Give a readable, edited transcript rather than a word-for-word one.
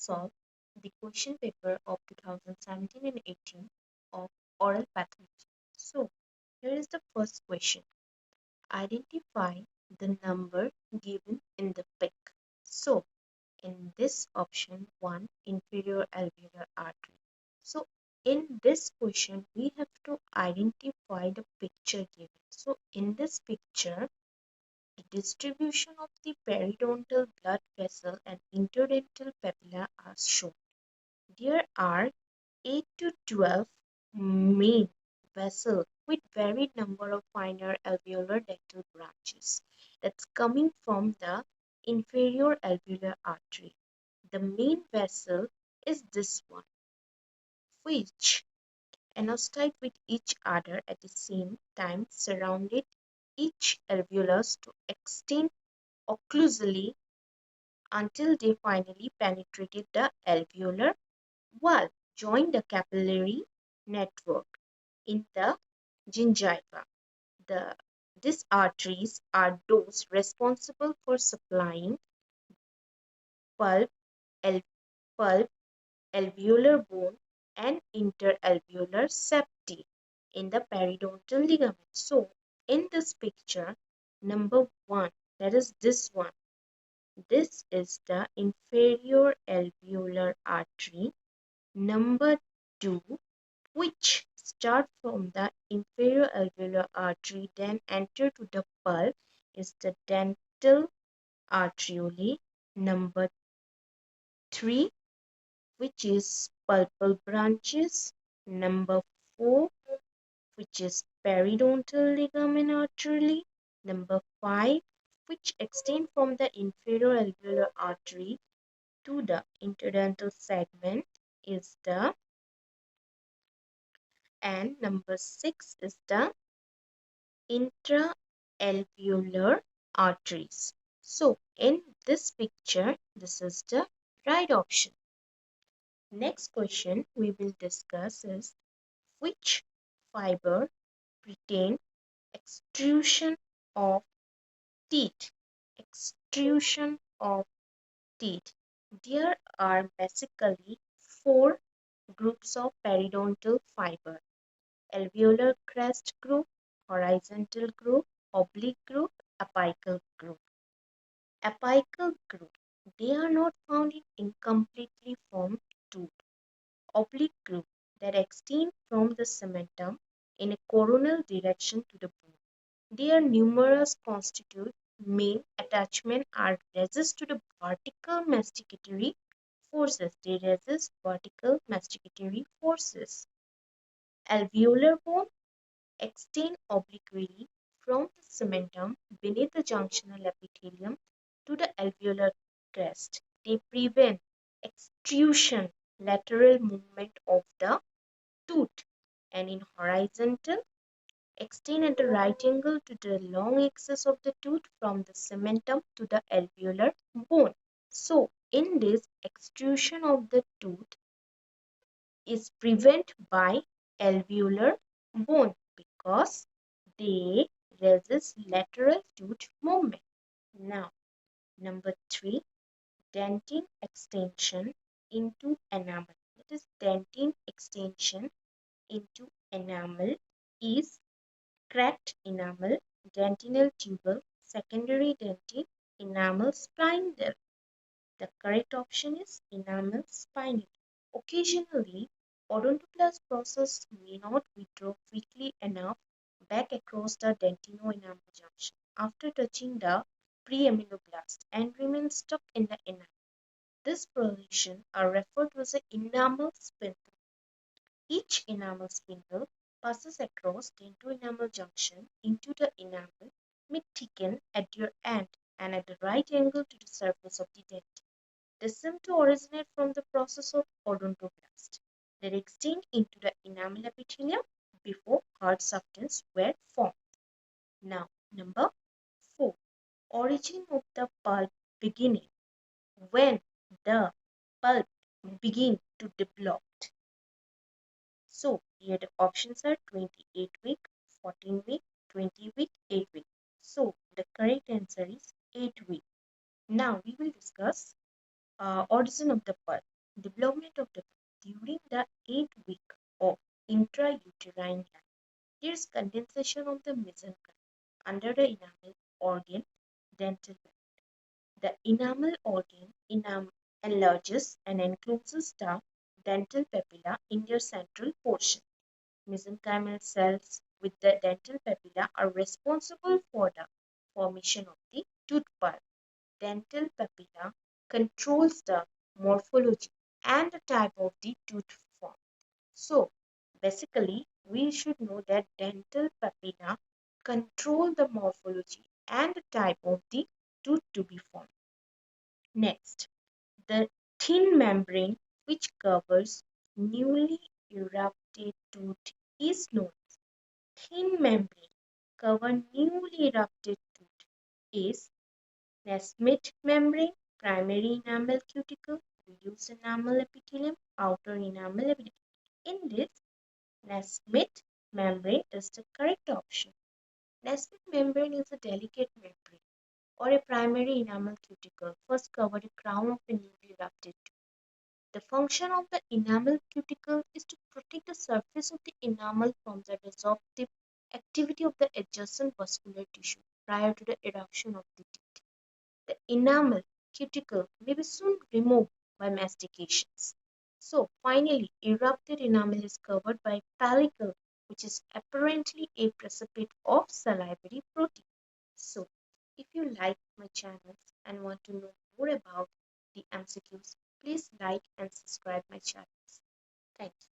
solve the question paper of 2017 and 18 of oral pathology. So, here is the first question. Identify the number given in the pic. So, in this option 1, inferior alveolar artery. So, in this question, we have to identify the picture given. So, in this picture, the distribution of the periodontal blood vessel and interdental papilla are shown. There are 8 to 12 main vessels with varied number of finer alveolar dental branches that's coming from the inferior alveolar artery. The main vessel is this one, which anostate with each other at the same time surrounded each alveolus to extend occlusally until they finally penetrated the alveolar wall, joined the capillary network in the gingiva. These arteries are those responsible for supplying pulp, al- pulp, alveolar bone, and interalveolar septi in the periodontal ligament. So, in this picture, number 1, that is this one, this is the inferior alveolar artery. Number 2, which start from the inferior alveolar artery then enter to the pulp, is the dental arteriole. Number 3, which is pulpal branches. Number 4, which is periodontal ligament arteriole. Number 5, which extend from the inferior alveolar artery to the interdental segment, is the, and number 6 is the intraalveolar arteries. So, in this picture, this is the right option. Next question we will discuss is which fiber retain extrusion of teeth? Extrusion of teeth. There are basically 4 groups of periodontal fiber: alveolar crest group, horizontal group, oblique group, apical group. Apical group, they are not found in incompletely formed tooth. Oblique group, that extend from the cementum in a coronal direction to the bone. Their numerous constitute main attachment are resist to the vertical masticatory forces. They resist vertical masticatory forces. Alveolar bone extend obliquely from the cementum beneath the junctional epithelium to the alveolar crest. They prevent extrusion, lateral movement of the tooth, and in horizontal, extend at a right angle to the long axis of the tooth from the cementum to the alveolar bone. So, in this, extrusion of the tooth is prevented by alveolar bone because they resist lateral tooth movement. Now, number 3, dentin extension into enamel. That is, dentin extension into enamel is cracked enamel, dentinal tubule, secondary dentin, enamel spindle. The correct option is enamel spindle. Occasionally, odontoblast process may not withdraw quickly enough back across the dentino-enamel junction after touching the preamyloblast and remain stuck in the enamel. This position are referred to as an enamel spindle. Each enamel spindle passes across the dento-enamel junction into the enamel, may thicken at your end and at the right angle to the surface of the dentin. They seem to originate from the process of odontoblast. They extend into the enamel epithelium before hard substance were formed. Now, number 4. Origin of the pulp beginning. When the pulp begin to develop. So, here the options are 28 week, 14 week, 20 week, 8 week. So, the correct answer is 8 week. Now, we will discuss origin of the pulp. development of the during the 8th week of intrauterine life. There is condensation of the mesenchyme under the enamel organ dental. The enamel organ enlarges and encloses the dental papilla in their central portion. Mesenchymal cells with the dental papilla are responsible for the formation of the tooth pulp. Dental papilla controls the morphology and the type of the tooth form. So, basically, we should know that dental papilla control the morphology and the type of the tooth to be formed. Next, the thin membrane which covers newly erupted tooth is known. Thin membrane cover newly erupted tooth is Nesmith membrane, primary enamel cuticle, reduced enamel epithelium, outer enamel epithelium. In this, Nesmith membrane is the correct option. Nesmith membrane is a delicate membrane or a primary enamel cuticle first cover the crown of a newly erupted tooth. The function of the enamel cuticle is to protect the surface of the enamel from the resorptive activity of the adjacent vascular tissue prior to the eruption of the teeth. The enamel cuticle may be soon removed by mastications. So, finally, erupted enamel is covered by pellicle, which is apparently a precipitate of salivary protein. So, if you like my channels and want to know more about the MCQs, please like and subscribe my channels. Thank you.